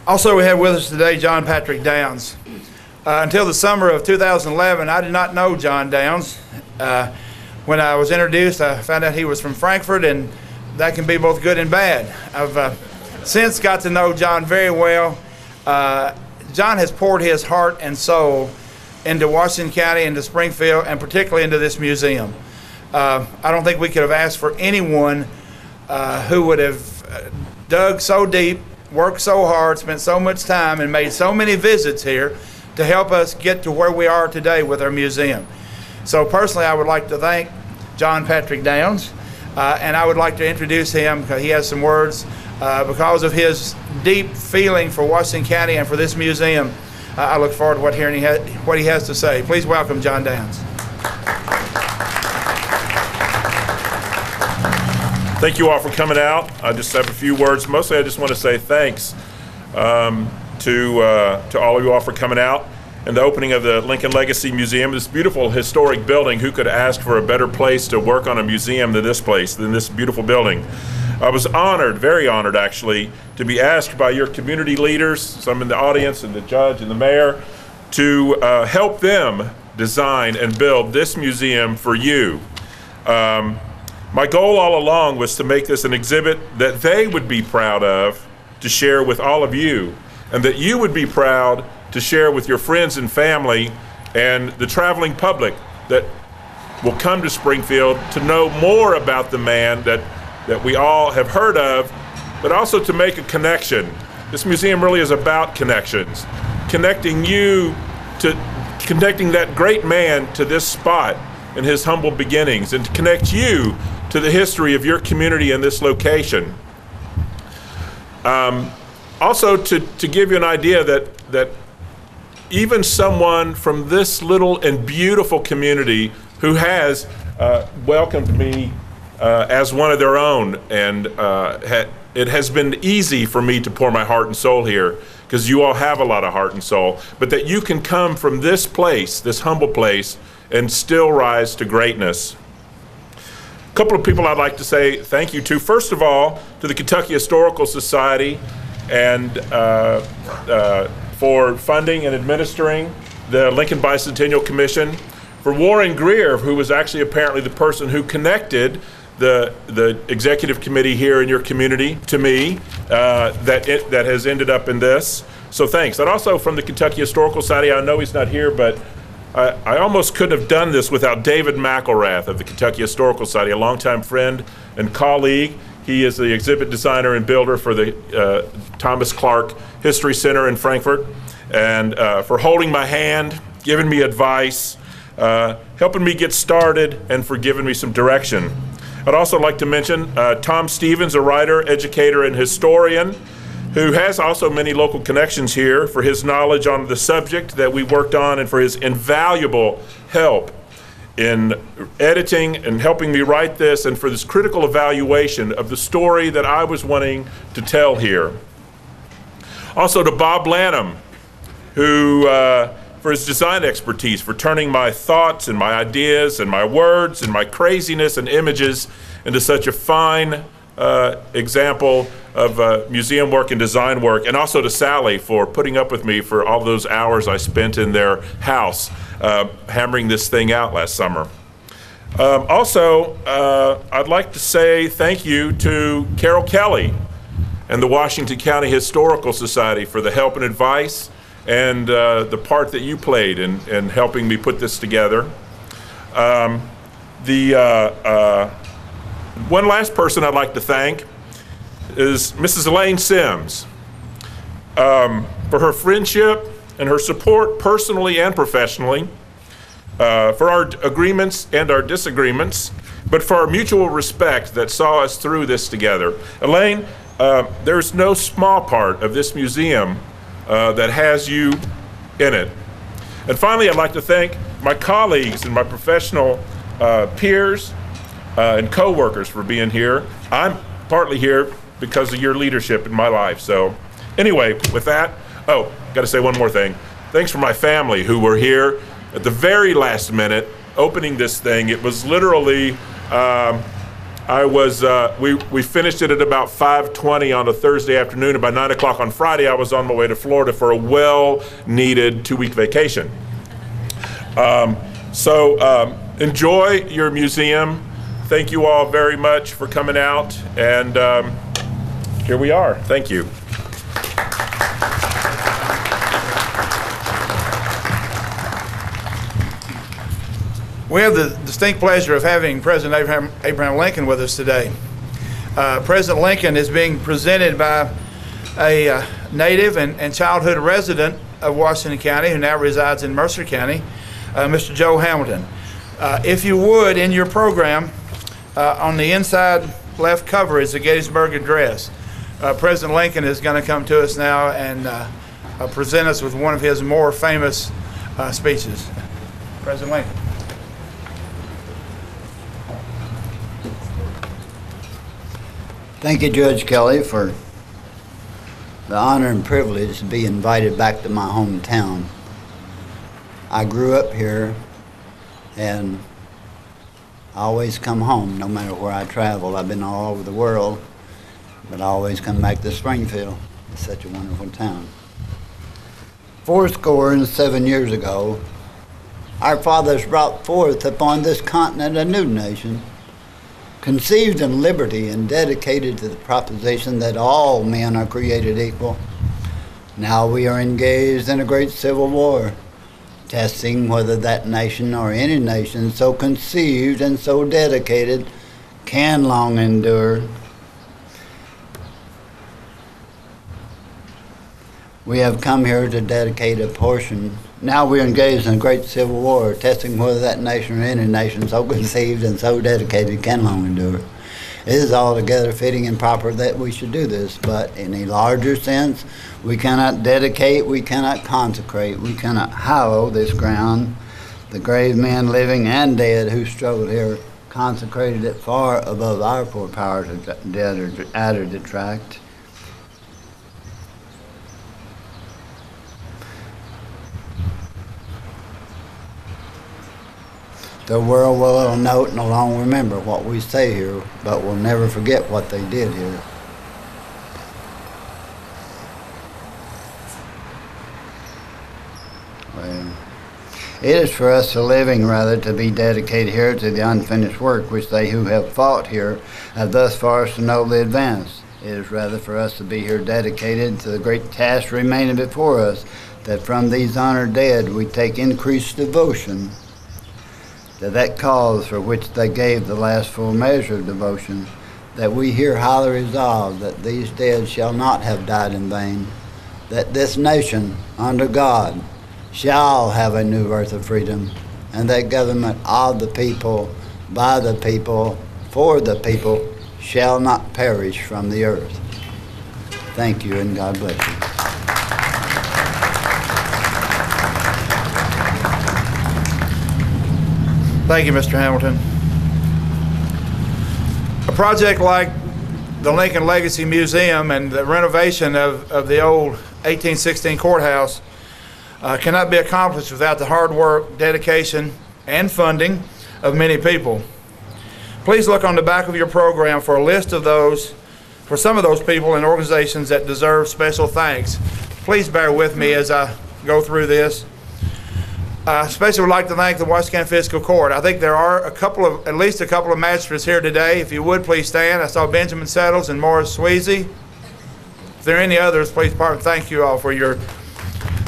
Also, we have with us today John Patrick Downs. Until the summer of 2011, I did not know John Downs. When I was introduced, I found out he was from Frankfort, and that can be both good and bad. I've since got to know John very well. John has poured his heart and soul into Washington County, into Springfield, and particularly into this museum. I don't think we could have asked for anyone who would have dug so deep, worked so hard, spent so much time, and made so many visits here to help us get to where we are today with our museum. So personally, I would like to thank John Patrick Downs, and I would like to introduce him because he has some words. Because of his deep feeling for Washington County and for this museum, I look forward to hearing what he has to say. Please welcome John Downs. Thank you all for coming out. I just have a few words. Mostly I just want to say thanks to all of you all for coming out and the opening of the Lincoln Legacy Museum, this beautiful historic building. Who could ask for a better place to work on a museum than this place, than this beautiful building? I was honored, very honored actually, to be asked by your community leaders, some in the audience and the judge and the mayor, to help them design and build this museum for you. My goal all along was to make this an exhibit that they would be proud of to share with all of you, and that you would be proud to share with your friends and family and the traveling public that will come to Springfield to know more about the man that we all have heard of, but also to make a connection. This museum really is about connections, connecting that great man to this spot and his humble beginnings, and to connect you to the history of your community and this location. Also to give you an idea that even someone from this little and beautiful community who has welcomed me as one of their own, and it has been easy for me to pour my heart and soul here, because you all have a lot of heart and soul, but that you can come from this place, this humble place, and still rise to greatness. A couple of people I'd like to say thank you to. First of all, to the Kentucky Historical Society and for funding and administering the Lincoln Bicentennial Commission, for Warren Greer, who was actually apparently the person who connected the executive committee here in your community to me, that has ended up in this. So thanks. And also from the Kentucky Historical Society, I know he's not here, but I almost couldn't have done this without David McElrath of the Kentucky Historical Society, a longtime friend and colleague. He is the exhibit designer and builder for the Thomas Clark History Center in Frankfort, and for holding my hand, giving me advice, helping me get started, and for giving me some direction. I'd also like to mention Tom Stevens, a writer, educator, and historian, who has also many local connections here, for his knowledge on the subject that we worked on and for his invaluable help in editing and helping me write this, and for this critical evaluation of the story that I was wanting to tell here. Also to Bob Lanham, who for his design expertise, for turning my thoughts and my ideas and my words and my craziness and images into such a fine example of museum work and design work, and also to Sally for putting up with me for all those hours I spent in their house hammering this thing out last summer. Also, I'd like to say thank you to Carol Kelly and the Washington County Historical Society for the help and advice and the part that you played in helping me put this together. One last person I'd like to thank is Mrs. Elaine Sims for her friendship and her support personally and professionally, for our agreements and our disagreements, but for our mutual respect that saw us through this together. Elaine, there's no small part of this museum that has you in it. And finally, I'd like to thank my colleagues and my professional peers and co-workers for being here. I'm partly here because of your leadership in my life. So anyway, with that, oh, got to say one more thing. Thanks for my family who were here at the very last minute opening this thing. It was literally We finished it at about 5:20 on a Thursday afternoon, and by 9 o'clock on Friday, I was on my way to Florida for a well-needed 2-week vacation. Enjoy your museum. Thank you all very much for coming out, and here we are. Thank you. We have the distinct pleasure of having President Abraham Lincoln with us today. President Lincoln is being presented by a native and childhood resident of Washington County who now resides in Mercer County, Mr. Joe Hamilton. If you would, in your program, on the inside left cover is the Gettysburg Address. President Lincoln is going to come to us now and present us with one of his more famous speeches. President Lincoln. Thank you, Judge Kelly, for the honor and privilege to be invited back to my hometown. I grew up here, and I always come home no matter where I travel. I've been all over the world, but I always come back to Springfield. It's such a wonderful town. 77 years ago, our fathers brought forth upon this continent a new nation, conceived in liberty and dedicated to the proposition that all men are created equal. Now we are engaged in a great civil war, testing whether that nation or any nation so conceived and so dedicated can long endure. We have come here to dedicate a portion. Now we're engaged in a great civil war, testing whether that nation or any nation so conceived and so dedicated can long endure. It is altogether fitting and proper that we should do this, but in a larger sense, we cannot dedicate, we cannot consecrate, we cannot hallow this ground. The grave men living and dead who struggled here consecrated it far above our poor power to add or detract. The world will note and long remember what we say here, but will never forget what they did here. Well, it is for us living, rather, to be dedicated here to the unfinished work which they who have fought here have thus far so nobly advanced. It is rather for us to be here dedicated to the great task remaining before us, that from these honored dead we take increased devotion to that cause for which they gave the last full measure of devotion, that we here highly resolve that these dead shall not have died in vain, that this nation, under God, shall have a new birth of freedom, and that government of the people, by the people, for the people, shall not perish from the earth. Thank you, and God bless you. Thank you, Mr. Hamilton. A project like the Lincoln Legacy Museum and the renovation of the old 1816 courthouse cannot be accomplished without the hard work, dedication, and funding of many people. Please look on the back of your program for a list of those, for some of those people and organizations that deserve special thanks. Please bear with me as I go through this. Especially would like to thank the Washington County Fiscal Court. I think there are at least a couple of magistrates here today. If you would, please stand. I saw Benjamin Settles and Morris Sweezy. If there are any others, please thank you all for your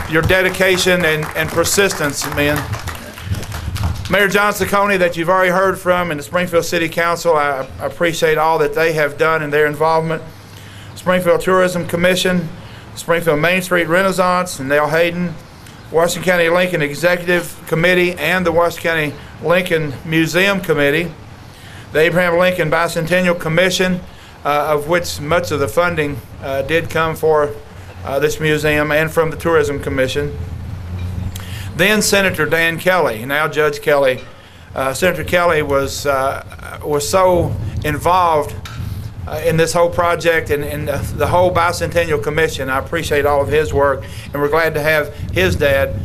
dedication and persistence, men. Mayor John Ciccone, that you've already heard from, and the Springfield City Council, I appreciate all that they have done in their involvement. Springfield Tourism Commission, Springfield Main Street Renaissance, and Nell Hayden, Washington County Lincoln Executive Committee, and the Washington County Lincoln Museum Committee, the Abraham Lincoln Bicentennial Commission, of which much of the funding did come for this museum, and from the Tourism Commission. Then Senator Dan Kelly, now Judge Kelly. Senator Kelly was so involved in this whole project and the whole Bicentennial Commission. I appreciate all of his work, and we're glad to have his dad,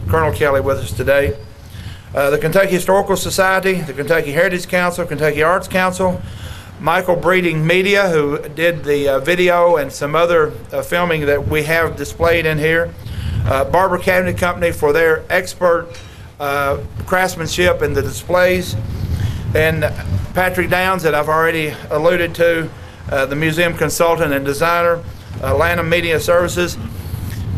Colonel Kelly, with us today. the Kentucky Historical Society, the Kentucky Heritage Council, Kentucky Arts Council, Michael Breeding Media, who did the video and some other filming that we have displayed in here, Barber Cabinet Company for their expert craftsmanship in the displays, and Patrick Downs, that I've already alluded to, the museum consultant and designer, Lanham Media Services,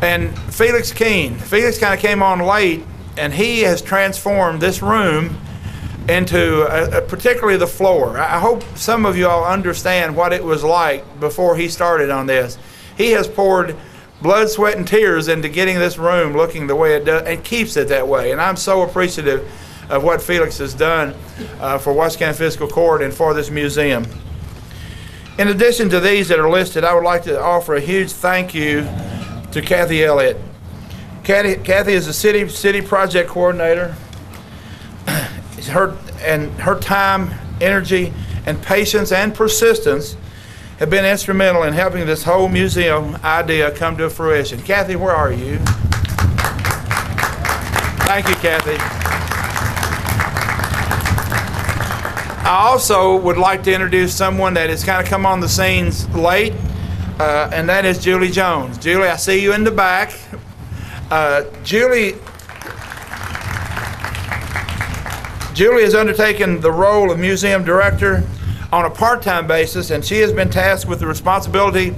and Felix Keene. Felix kind of came on late, and he has transformed this room into particularly the floor. I hope some of you all understand what it was like before he started on this. He has poured blood, sweat, and tears into getting this room looking the way it does, and keeps it that way. And I'm so appreciative of what Felix has done for Washington County Fiscal Court and for this museum. In addition to these that are listed, I would like to offer a huge thank you to Kathy Elliott. Kathy is the city project coordinator. Her time, energy, and patience and persistence have been instrumental in helping this whole museum idea come to fruition. Kathy, where are you? Thank you, Kathy. I also would like to introduce someone that has kind of come on the scenes late, and that is Julie Jones. Julie, I see you in the back. Julie has undertaken the role of museum director on a part-time basis, and she has been tasked with the responsibility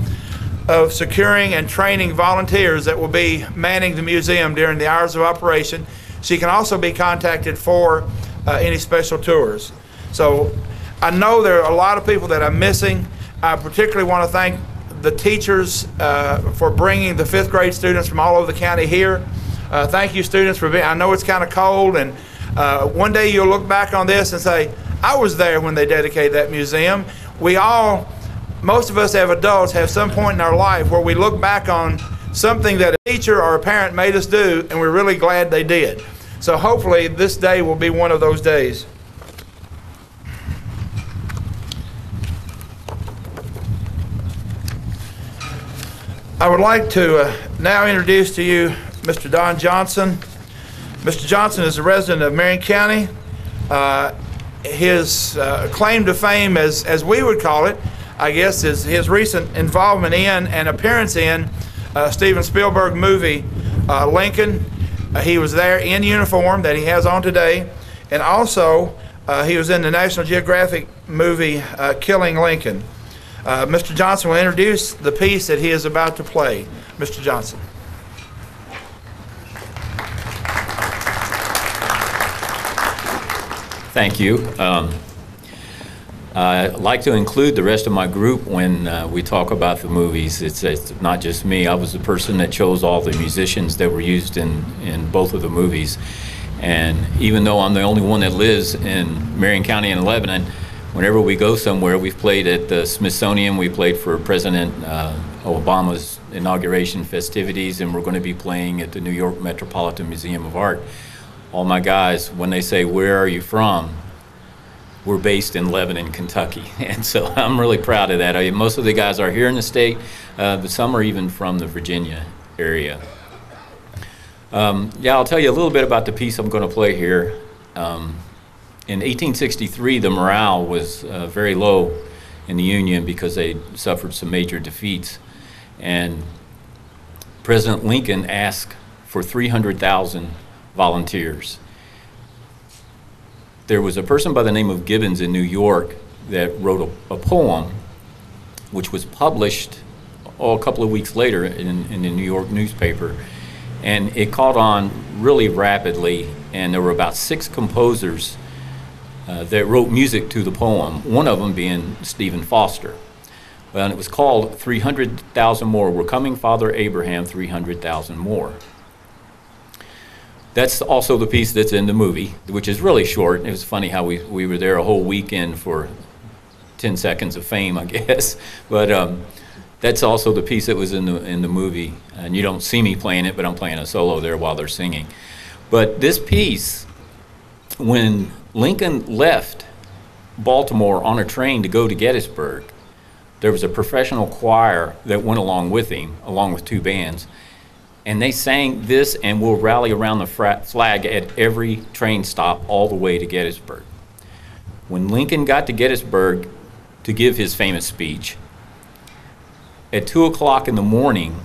of securing and training volunteers that will be manning the museum during the hours of operation. She can also be contacted for any special tours. So I know there are a lot of people that I'm missing. I particularly want to thank the teachers for bringing the 5th grade students from all over the county here. Thank you, students, for being, I know it's kind of cold, and one day you'll look back on this and say, I was there when they dedicated that museum. Most of us as adults have some point in our life where we look back on something that a teacher or a parent made us do, and we're really glad they did. So hopefully this day will be one of those days. I would like to now introduce to you Mr. Don Johnson. Mr. Johnson is a resident of Marion County. His claim to fame, as we would call it, I guess, is his recent involvement in and appearance in Steven Spielberg movie Lincoln. He was there in uniform that he has on today, and also he was in the National Geographic movie Killing Lincoln. Mr. Johnson will introduce the piece that he is about to play. Mr. Johnson. Thank you. I like to include the rest of my group when we talk about the movies. It's not just me. I was the person that chose all the musicians that were used in both of the movies. And even though I'm the only one that lives in Marion County in Lebanon, whenever we go somewhere, we've played at the Smithsonian, we played for President Obama's inauguration festivities, and we're going to be playing at the New York Metropolitan Museum of Art. All my guys, when they say, "Where are you from?" we're based in Lebanon, Kentucky. And so I'm really proud of that. Most of the guys are here in the state, but some are even from the Virginia area. Yeah, I'll tell you a little bit about the piece I'm going to play here. In 1863, the morale was very low in the Union because they suffered some major defeats. And President Lincoln asked for 300,000 volunteers. There was a person by the name of Gibbons in New York that wrote a poem which was published a couple of weeks later in the New York newspaper. And it caught on really rapidly, and there were about 6 composers that wrote music to the poem, one of them being Stephen Foster. Well, and it was called 300,000 More. We're coming, Father Abraham, 300,000 more. That's also the piece that's in the movie, which is really short. It was funny how we were there a whole weekend for 10 seconds of fame, I guess. But that's also the piece that was in the movie. And you don't see me playing it, but I'm playing a solo there while they're singing. But this piece, when Lincoln left Baltimore on a train to go to Gettysburg, there was a professional choir that went along with him, along with 2 bands. And they sang this, and we'll rally around the flag at every train stop all the way to Gettysburg. When Lincoln got to Gettysburg to give his famous speech, at 2 o'clock in the morning,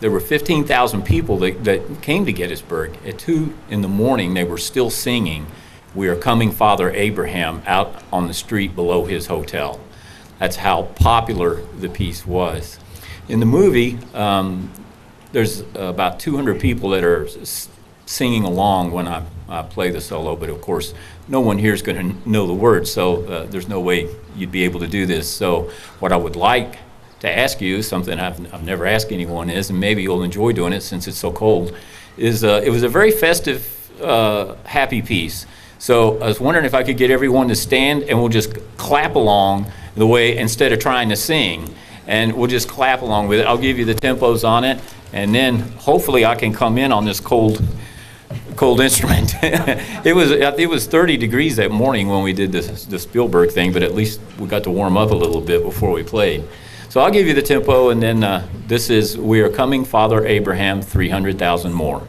there were 15,000 people that came to Gettysburg. At 2 in the morning, they were still singing, "We are coming, Father Abraham," out on the street below his hotel. That's how popular the piece was. In the movie, there's about 200 people that are singing along when I play the solo, but of course, no one here is going to know the words, so there's no way you'd be able to do this. So what I would like to ask you, something I've never asked anyone is, and maybe you'll enjoy doing it since it's so cold, is it was a very festive, happy piece. So I was wondering if I could get everyone to stand and we'll just clap along the way instead of trying to sing. And we'll just clap along with it. I'll give you the tempos on it, and then hopefully I can come in on this cold instrument. It was 30 degrees that morning when we did the Spielberg thing, but at least we got to warm up a little bit before we played. So I'll give you the tempo, and then this is "We Are Coming, Father Abraham, 300,000 more."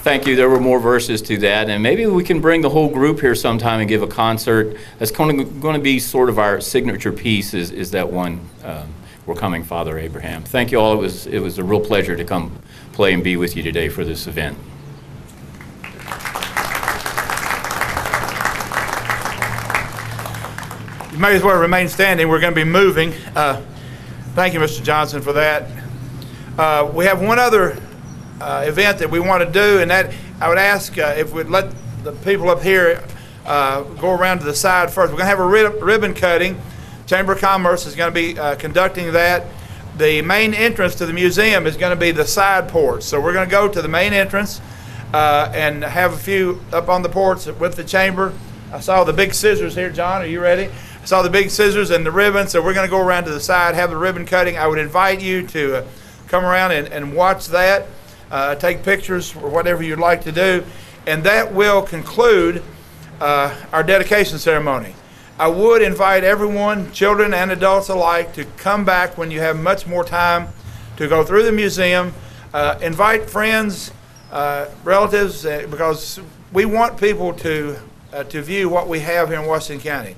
Thank you. There were more verses to that, and maybe we can bring the whole group here sometime and give a concert. That's going to be sort of our signature piece. Is that one? "We're Coming, Father Abraham." Thank you all. It was a real pleasure to come play and be with you today for this event. You may as well remain standing. We're going to be moving. Thank you, Mr. Johnson, for that. We have one other event that we want to do, and that I would ask if we'd let the people up here go around to the side first. We're going to have a ribbon cutting. Chamber of Commerce is going to be conducting that. The main entrance to the museum is going to be the side porch. So we're going to go to the main entrance and have a few up on the porch with the chamber. I saw the big scissors here. John, are you ready? I saw the big scissors and the ribbon, so we're going to go around to the side, have the ribbon cutting. I would invite you to come around and watch that. Take pictures or whatever you'd like to do, and that will conclude our dedication ceremony. I would invite everyone, children and adults alike, to come back when you have much more time to go through the museum. Invite friends, relatives, because we want people to view what we have here in Washington County.